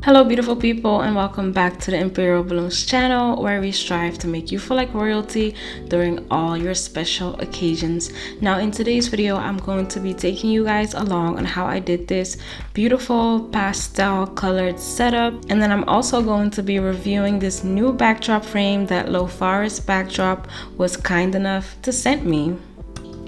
Hello beautiful people, and welcome back to the Imperial Balloons channel, where we strive to make you feel like royalty during all your special occasions. Now in today's video, I'm going to be taking you guys along on how I did this beautiful pastel colored setup, and then I'm also going to be reviewing this new backdrop frame that Lofaris backdrop was kind enough to send me.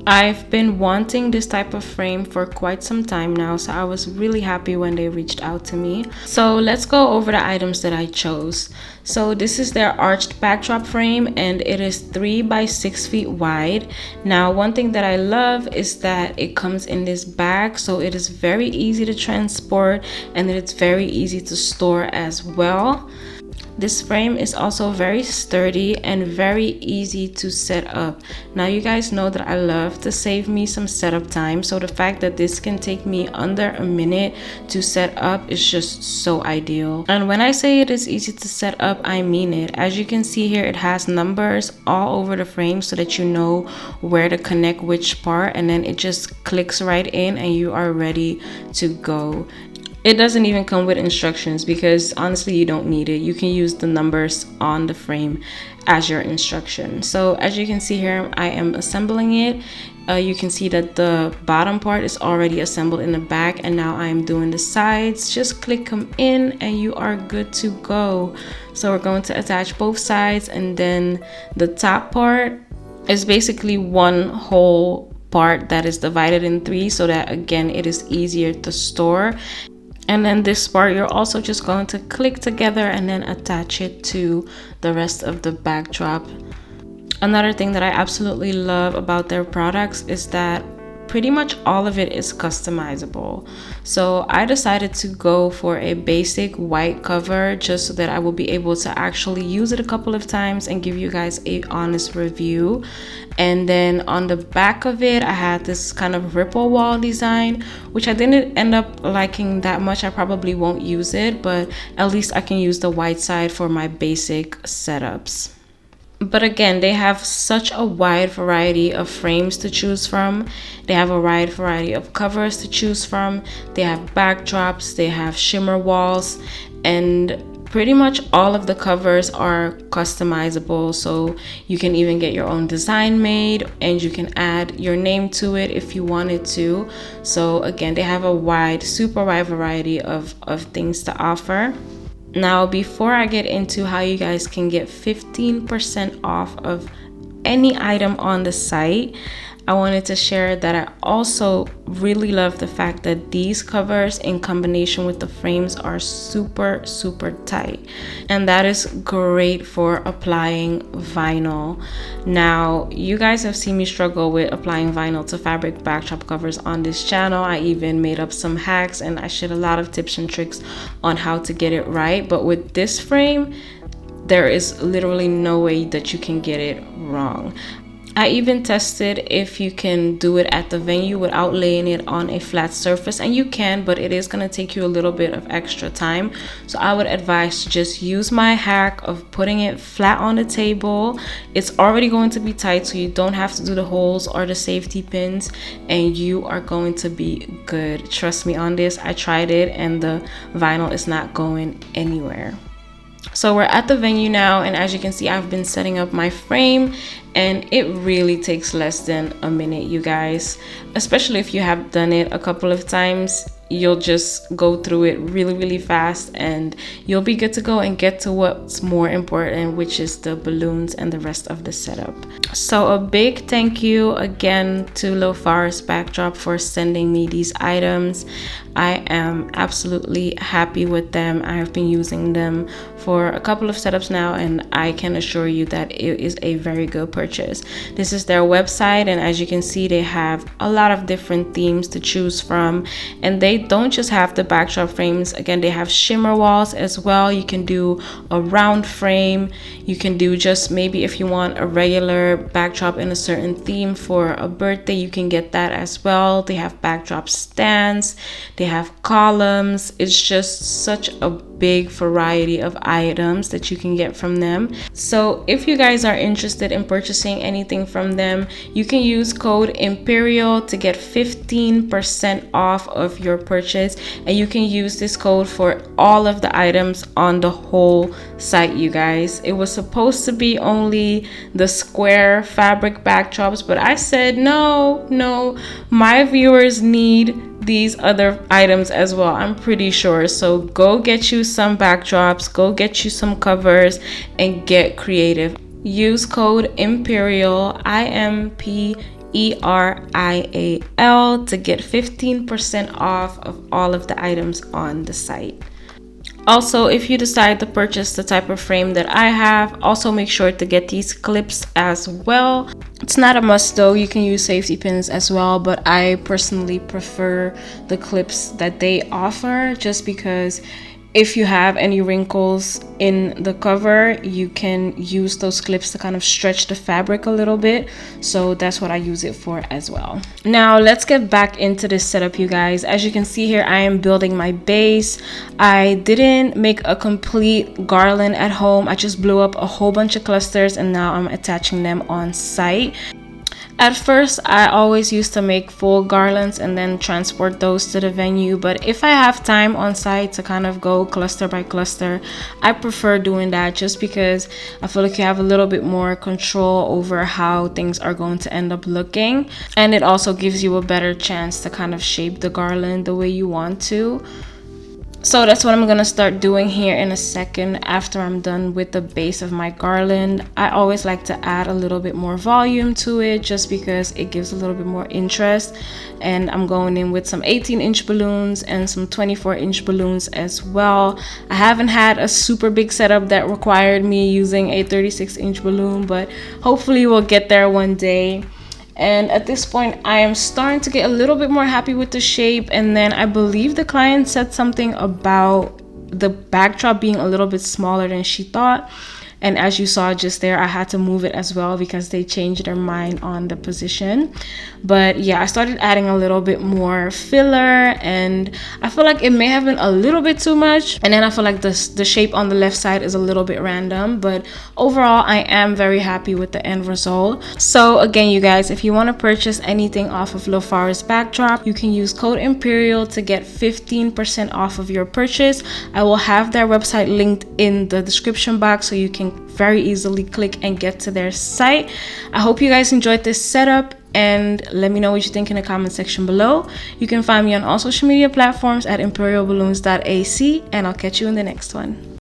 I've been wanting this type of frame for quite some time now, so I was really happy when they reached out to me. So let's go over the items that I chose. So this is their arched backdrop frame, and it is 3 by 6 feet wide. Now one thing that I love is that it comes in this bag, so it is very easy to transport and it's very easy to store as well. This frame is also very sturdy and very easy to set up. Now you guys know that I love to save me some setup time, so the fact that this can take me under a minute to set up is just so ideal. And when I say it is easy to set up, I mean it. As you can see here, it has numbers all over the frame so that you know where to connect which part, and then it just clicks right in and you are ready to go. It doesn't even come with instructions because honestly you don't need it. You can use the numbers on the frame as your instruction. So as you can see here, I am assembling it. You can see that the bottom part is already assembled in the back, and now I am doing the sides. Just click them in and you are good to go. So we're going to attach both sides, and then the top part is basically one whole part that is divided in 3 so that again it is easier to store. And then this part you're also just going to click together and then attach it to the rest of the backdrop. Another thing that I absolutely love about their products is that pretty much all of it is customizable. So I decided to go for a basic white cover just so that I will be able to actually use it a couple of times and give you guys a honest review. And then on the back of it, I had this kind of ripple wall design, which I didn't end up liking that much. I probably won't use it, but at least I can use the white side for my basic setups. But again, they have such a wide variety of frames to choose from. They have a wide variety of covers to choose from. They have backdrops, they have shimmer walls, and pretty much all of the covers are customizable. So you can even get your own design made and you can add your name to it if you wanted to. So again, they have a super wide variety of things to offer. Now, before I get into how you guys can get 15% off of any item on the site, I wanted to share that I also really love the fact that these covers in combination with the frames are super tight, and that is great for applying vinyl. Now you guys have seen me struggle with applying vinyl to fabric backdrop covers on this channel. I even made up some hacks and I shared a lot of tips and tricks on how to get it right, but with this frame there is literally no way that you can get it wrong. I even tested if you can do it at the venue without laying it on a flat surface, and you can, but it is going to take you a little bit of extra time. So I would advise to just use my hack of putting it flat on the table. It's already going to be tight, so you don't have to do the holes or the safety pins, and you are going to be good. Trust me on this. I tried it and the vinyl is not going anywhere. So we're at the venue now, and as you can see, I've been setting up my frame, and it really takes less than a minute, you guys. Especially if you have done it a couple of times, you'll just go through it really fast and you'll be good to go and get to what's more important, which is the balloons and the rest of the setup. So a big thank you again to Lofaris Backdrop for sending me these items. I am absolutely happy with them. I have been using them for a couple of setups now, and I can assure you that it is a very good purchase. This is their website, and as you can see, they have a lot of different themes to choose from, and they don't just have the backdrop frames. Again, they have shimmer walls as well. You can do a round frame. You can do just maybe if you want a regular backdrop in a certain theme for a birthday, you can get that as well. They have backdrop stands. They have columns. It's just such a big variety of items that you can get from them. So if you guys are interested in purchasing anything from them, you can use code Imperial to get 15% off of your purchase, and you can use this code for all of the items on the whole site, you guys. It was supposed to be only the square fabric backdrops, but I said no, my viewers need these other items as well, I'm pretty sure. So go get you some backdrops, go get you some covers, and get creative. Use code Imperial, IMPERIAL, to get 15% off of all of the items on the site. Also, if you decide to purchase the type of frame that I have, also make sure to get these clips as well. It's not a must though, you can use safety pins as well, but I personally prefer the clips that they offer, just because if you have any wrinkles in the cover, you can use those clips to kind of stretch the fabric a little bit. So that's what I use it for as well. Now let's get back into this setup, you guys. As you can see here, I am building my base. I didn't make a complete garland at home. I just blew up a whole bunch of clusters and now I'm attaching them on site. At first, I always used to make full garlands and then transport those to the venue, but if I have time on site to kind of go cluster by cluster, I prefer doing that, just because I feel like you have a little bit more control over how things are going to end up looking, and it also gives you a better chance to kind of shape the garland the way you want to. So that's what I'm gonna start doing here in a second after I'm done with the base of my garland. I always like to add a little bit more volume to it, just because it gives a little bit more interest. And I'm going in with some 18-inch balloons and some 24-inch balloons as well. I haven't had a super big setup that required me using a 36-inch balloon, but hopefully we'll get there one day. And at this point, I am starting to get a little bit more happy with the shape. And then I believe the client said something about the backdrop being a little bit smaller than she thought. And as you saw just there, I had to move it as well because they changed their mind on the position. But yeah, I started adding a little bit more filler, and I feel like it may have been a little bit too much. And then I feel like the shape on the left side is a little bit random, but overall I am very happy with the end result. So again, you guys, if you want to purchase anything off of Lofaris backdrop, you can use code Imperial to get 15% off of your purchase. I will have their website linked in the description box, so you can very easily click and get to their site. I hope you guys enjoyed this setup, and let me know what you think in the comment section below. You can find me on all social media platforms at imperialballoons.ac, and I'll catch you in the next one.